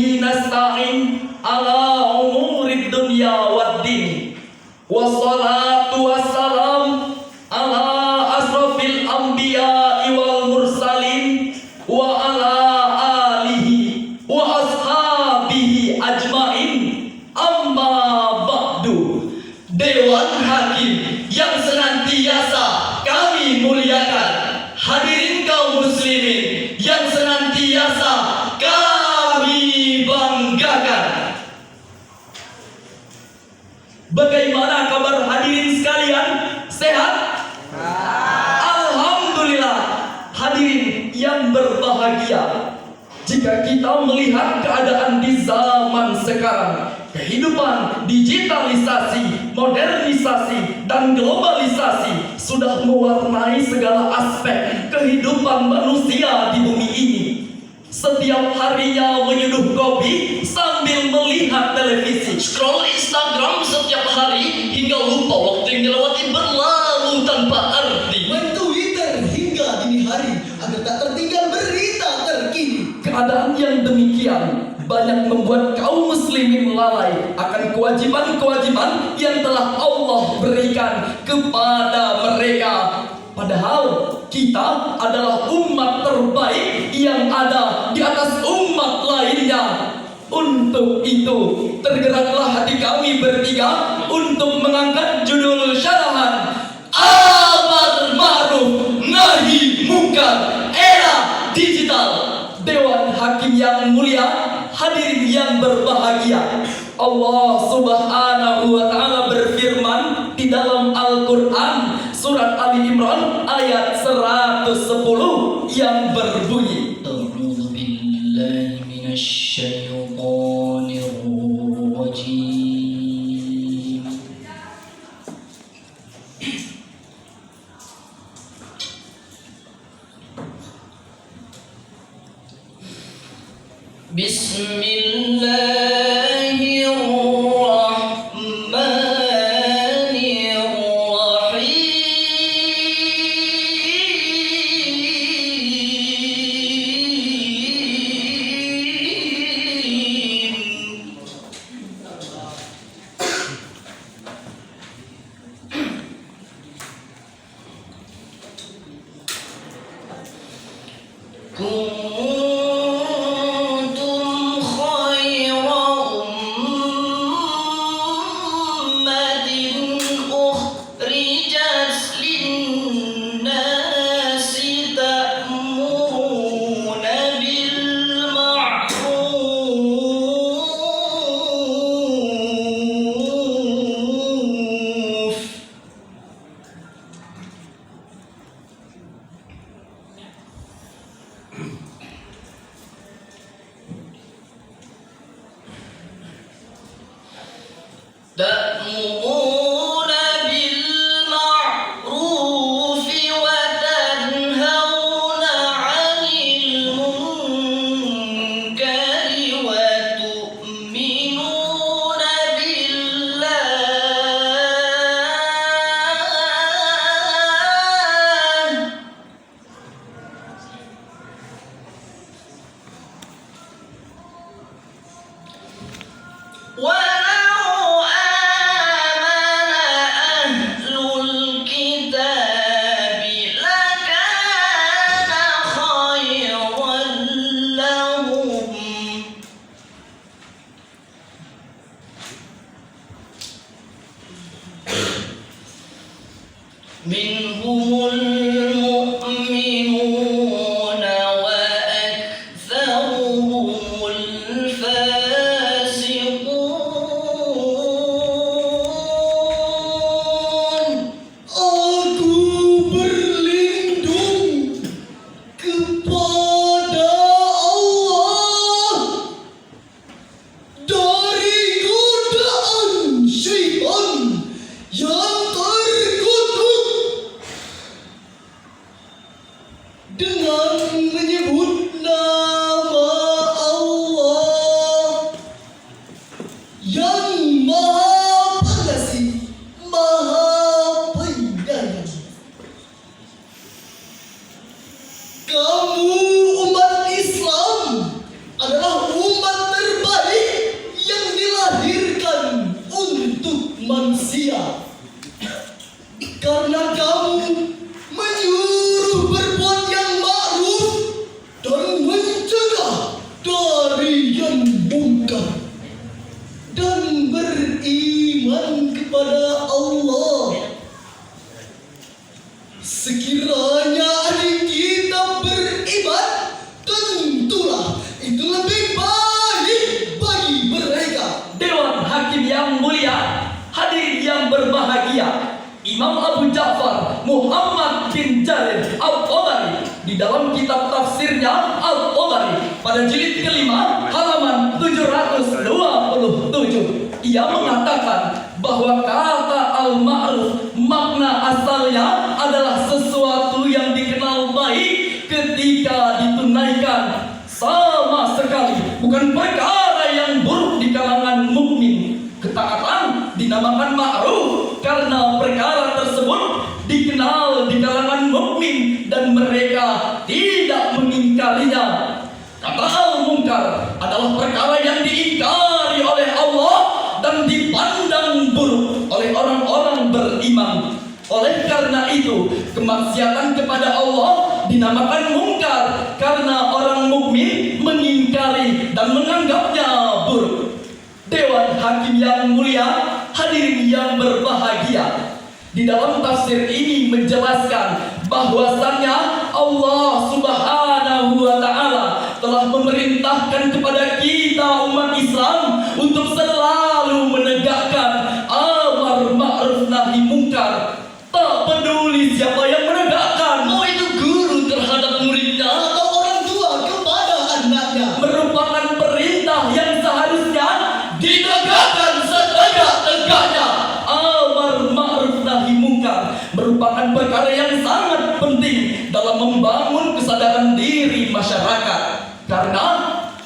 bihi nasta'in ala umurid dunya waddin. Wassalatu wassalam ala asrofil anbiya'i wal mursalin wa ala alihi wa ashabihi ajmain. Amma ba'du. Dewan Hakim yang senantiasa kami muliakan, hadirin kaum muslimin yang senantiasa kami banggakan. Bagaimana kabar hadirin sekalian? Sehat? Alhamdulillah. Hadirin yang berbahagia, jika kita melihat keadaan di zaman sekarang, kehidupan digitalisasi, modernisasi, dan globalisasi sudah mewarnai segala aspek kehidupan manusia di bumi ini. Setiap harinya menyeduh kopi sambil melihat televisi, scroll Instagram setiap hari hingga lupa waktu yang dilewati berlalu tanpa arti. Main Twitter hingga dini hari agar tak tertinggal berita terkini. Keadaan yang demikian banyak membuat kaum muslimin lalai akan kewajiban-kewajiban yang telah Allah berikan kepada mereka. Padahal kita adalah umat terbaik yang ada di atas umat lainnya. Untuk itu, tergeraklah hati kami bertiga untuk mengangkat judul syarahan Amar Ma'ruf Nahi Munkar Era Digital. Dewan Hakim yang mulia, hadirin yang berbahagia, Allah Subhanahu wa Ta'ala berfirman di dalam Al-Quran surat Ali Imran ayat 110 yang berbunyi, A'udzu billahi minasy syaithanir rajim. Kuntum khayra ummatin ukhrijat linnasi ta'muruna bil ma'ruf ta'muruna bil ma'rufi wa tanhauna 'anil munkari wa tu'minuna billah. Walau amana ahlul kitabi lakana khayran lahum. Minhumul mu'minuna wa aktsaruhumul fasiqun. Aku berlindung kepada Allah dari godaan syaitan yang terkutuk. manusia. Karena kamu menyuruh berbuat yang ma'ruf dan mencegah dari yang munkar, dan beriman kepada Allah. Sekiranya adik kita beriman, tentulah itu lebih baik bagi mereka. Dewan Hakim yang mulia, hadirin yang berbahagia, Imam Abu Ja'far Muhammad bin Jarir Al-Tabari di dalam kitab tafsirnya Al-Tabari pada jilid kelima halaman 727, ia mengatakan bahwa kata al-ma'ruf makna asalnya adalah sesuatu yang dikenal baik ketika ditunaikan, sama sekali bukan perkara yang buruk di kalangan mukmin. Ketaatan dinamakan ma'ruf karena perkara tersebut dikenal di kalangan mukmin dan mereka tidak mengingkarinya. Kata al-munkar adalah perkara yang diingkari oleh Allah dan dipandang buruk oleh orang-orang beriman. Oleh karena itu, kemaksiatan kepada Allah dinamakan mungkar karena orang mukmin mengingkari dan menganggapnya buruk. Dewan Hakim yang mulia, hadirin yang berbahagia, di dalam tafsir ini menjelaskan bahwasannya Allah Subhanahu wa Ta'ala telah memerintahkan kepada kita umat Islam untuk selalu menegakkan amar ma'ruf nahi mungkar. Tak peduli siapa yang menegakkan, mau itu guru terhadap muridnya Atau orang tua kepada anaknya, merupakan perintah yang seharusnya ditegakkan setegak-tegaknya. Amar ma'ruf nahi mungkar merupakan perkara yang sangat penting dalam membangun kesadaran diri masyarakat, karena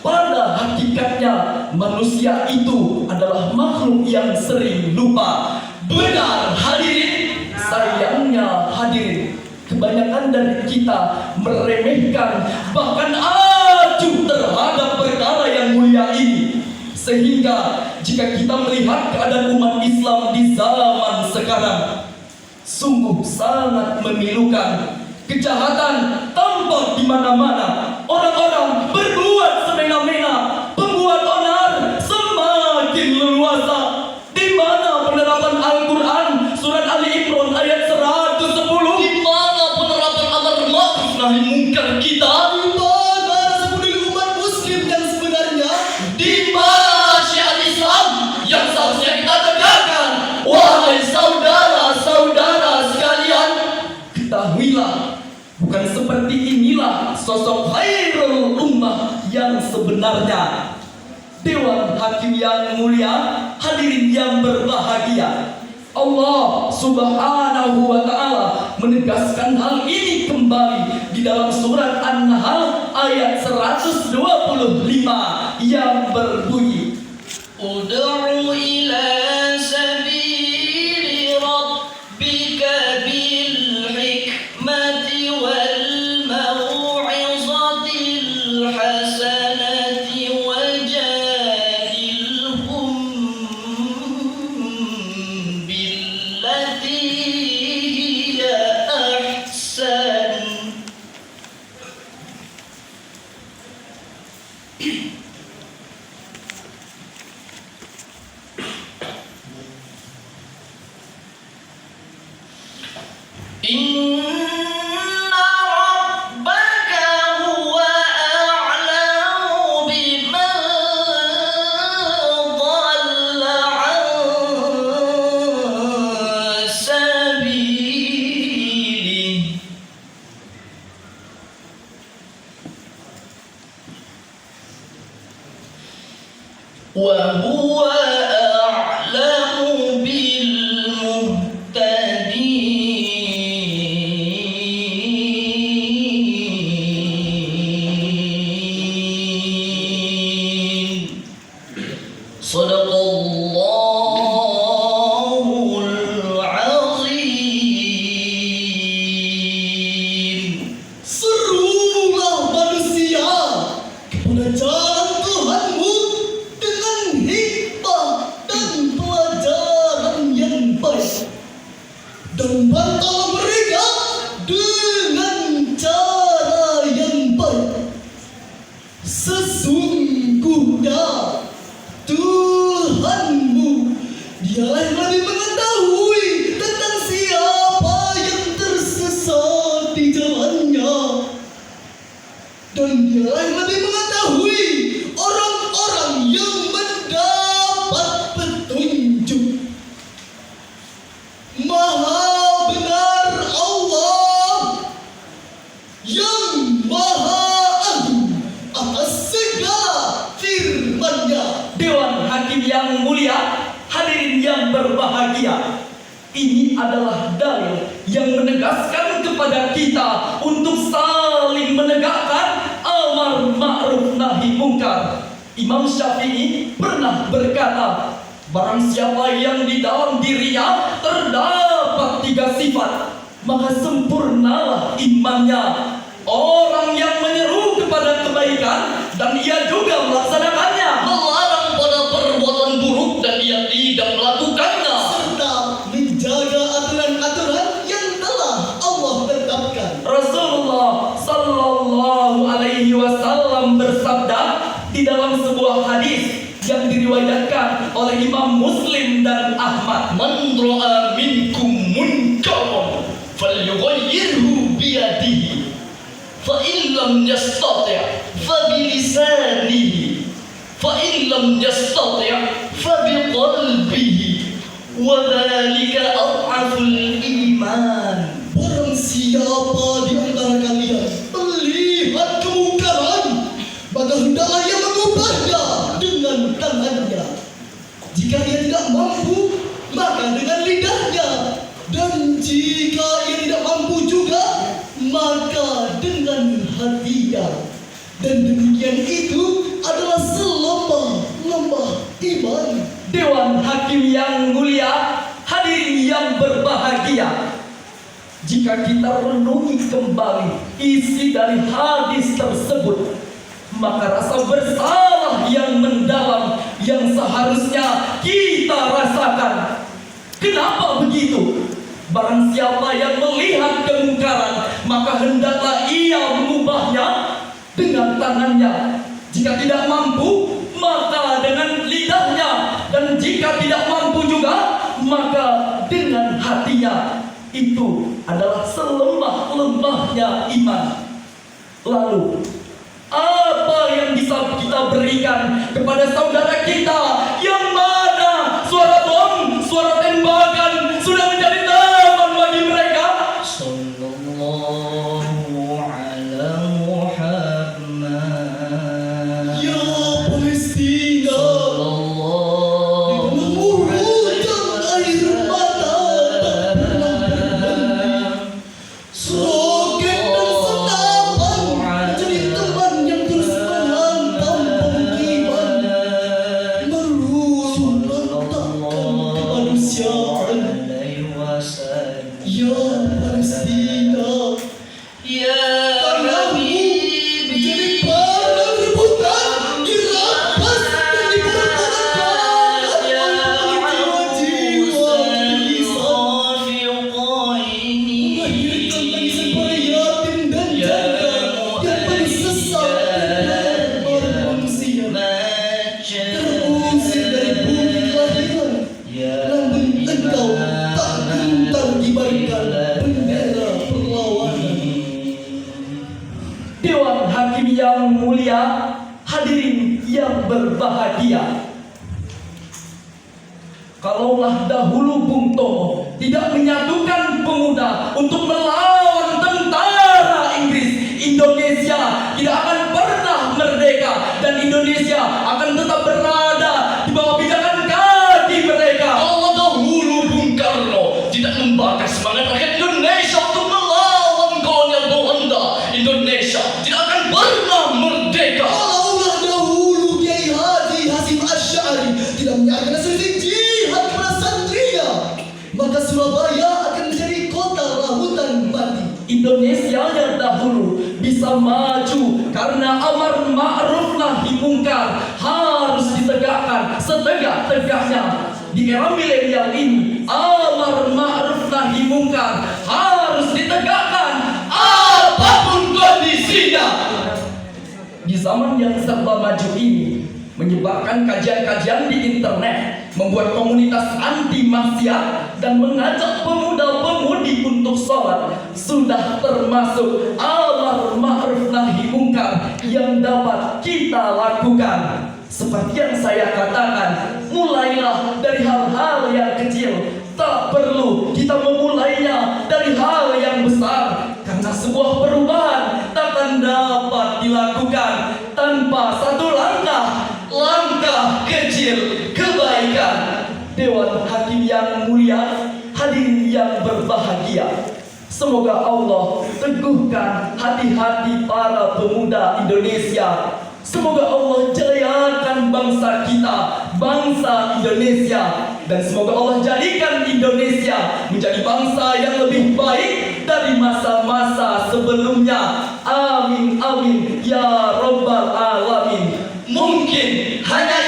pada hakikatnya manusia itu adalah makhluk yang sering lupa. Benar hadirin, sayangnya hadirin, kebanyakan dari kita meremehkan bahkan acuh terhadap perkara yang mulia ini. Sehingga jika kita melihat keadaan umat Islam di zaman sekarang, sungguh sangat memilukan. Kejahatan tampak di mana-mana. Orang-orang berbuat semena-mena, pembuat onar semakin leluasa. Di mana penerapan Al-Quran surat Ali Imran ayat 110? Di mana penerapan amar ma'ruf nahi mungkar kita? di mana rasa peduli umat muslim yang sebenarnya? Di mana syiar Islam yang seharusnya kita tegakkan? Wahai saudara-saudara sekalian, ketahuilah, bukan seperti inilah sosok khairul ummah yang sebenarnya. Dewan Hakim yang mulia, hadirin yang berbahagia, Allah Subhanahu wa Ta'ala menegaskan hal ini kembali di dalam surat An-Nahl ayat 125 yang berbunyi, Ud'u ila sabili rabbika bil hikmati wal mau'izatil hasanati wajadilhum billati hiya ahsan. Inna rabbaka huwa a'lamu biman dhalla 'an sabilihi wa huwa a'lamu bil muhtadin. Sadaqallahul azim. Serulah manusia kepada jalan Tuhanmu dengan hikmah dan pelajaran Dialah yang lebih mengetahui tentang siapa yang tersesat di jalannya. Dan dialah yang lebih mengetahui orang-orang yang mendapat petunjuk. Maha benar Allah yang Maha Agung atas segala firman-Nya. Dewan Hakim yang mulia, hadirin yang berbahagia, ini adalah dalil yang menegaskan kepada kita untuk saling menegakkan amar ma'ruf nahi mungkar. Imam Syafi'i pernah berkata, barang siapa yang di dalam dirinya terdapat 3 sifat, maka sempurnalah imannya. Orang yang menyeru kepada kebaikan dan ia juga melaksanakannya, melarang pada perbuatan buruk dan ia tidak melakukannya, Serta menjaga aturan-aturan yang telah Allah tetapkan. Rasulullah Sallallahu Alaihi Wasallam bersabda di dalam sebuah hadis yang diriwayatkan oleh Imam Muslim dan Ahmad, "Man ra'a minkum munkaran falyughayyirhu biyadihi, fa in lam yastati' fa bilisanihi, fa in lam yastati' fa biqalbihi, wa dzalika adhaful iman." Barang siapa di antara kalian melihat kemungkaran, maka hendaklah ia mengubahnya dengan tangannya. Jika ia tidak mampu, maka dengan lidahnya. Dan jika ia tidak mampu juga, maka dengan hatinya. Dan demikian itu adalah selembah-lembah iman. Dewan Hakim yang mulia, hadirin yang berbahagia, jika kita renungi kembali isi dari hadis tersebut, maka rasa bersalah yang mendalam yang seharusnya kita rasakan. Kenapa begitu? Barang siapa yang melihat kemungkaran, maka hendaklah ia mengubahnya dengan tangannya. Jika tidak mampu, maka dengan lidahnya. Dan jika tidak mampu juga, maka dengan hatinya. Itu adalah selembah-lembahnya iman. Lalu, apa yang bisa kita berikan kepada saudara kita yang mana suara bom, suara tembakan sudah menjadi teman bagi mereka? Sallallahu ala Muhammad. Ya Palestina, mengucurkan air mata tak pernah berhenti. Seroket dan senapan menjadi teman yang terus menghantam pemukiman, meruntuhkan kemanusiaan. Ya Palestina, tanahmu menjadi barang rebutan, dirampas dan diperbudakan oleh jiwa-jiwa gelisah. Melahirkan tangisan para yatim dan janda yang paling sesat dan manusia, terusir dari bumi kelahiran. Namun engkau tak gentar kibarkan bendera perlawanan. Dewan Hakim yang mulia, hadirin yang berbahagia, kalaulah dahulu Bung Tomo tidak menyatukan pemuda untuk melawan tentara Inggris, Indonesia tidak akan pernah merdeka dan Indonesia akan tetap berada di bawah pijakan kaki mereka. Kalau dahulu Bung Karno tidak membakar semangat rakyat Indonesia untuk melawan kolonial Belanda, Indonesia tidak akan pernah merdeka. Kalaulah dahulu Kiai Haji Hasyim Asy'ari tidak menyiarkan selisih jihad kepada santrinya, maka Surabaya akan menjadi kota lautan mati. Indonesia yang dahulu bisa maju karena amar ma'ruf nahi mungkar harus ditegakkan setegak-tegaknya. Di era milenial ini, amar ma'ruf nahi mungkar harus ditegakkan apapun kondisinya. Di zaman yang serba maju ini, menyebarkan kajian-kajian di internet, membuat komunitas anti maksiat, dan mengajak pemuda-pemudi untuk sholat sudah termasuk amar ma'ruf nahi mungkar yang dapat kita lakukan. Seperti yang saya katakan, mulailah dari hal-hal yang kecil. Tak perlu kita memulainya dari hal yang besar, karena sebuah perubahan takkan dapat dilakukan tanpa satu langkah kecil kebaikan. Dewan Hakim yang mulia, hadirin yang berbahagia, semoga Allah teguhkan hati-hati para pemuda Indonesia. Semoga Allah jayakan bangsa kita, bangsa Indonesia, dan semoga Allah jadikan Indonesia menjadi bangsa yang lebih baik dari masa-masa sebelumnya. Amin amin ya rabbal alamin. Mungkin hanya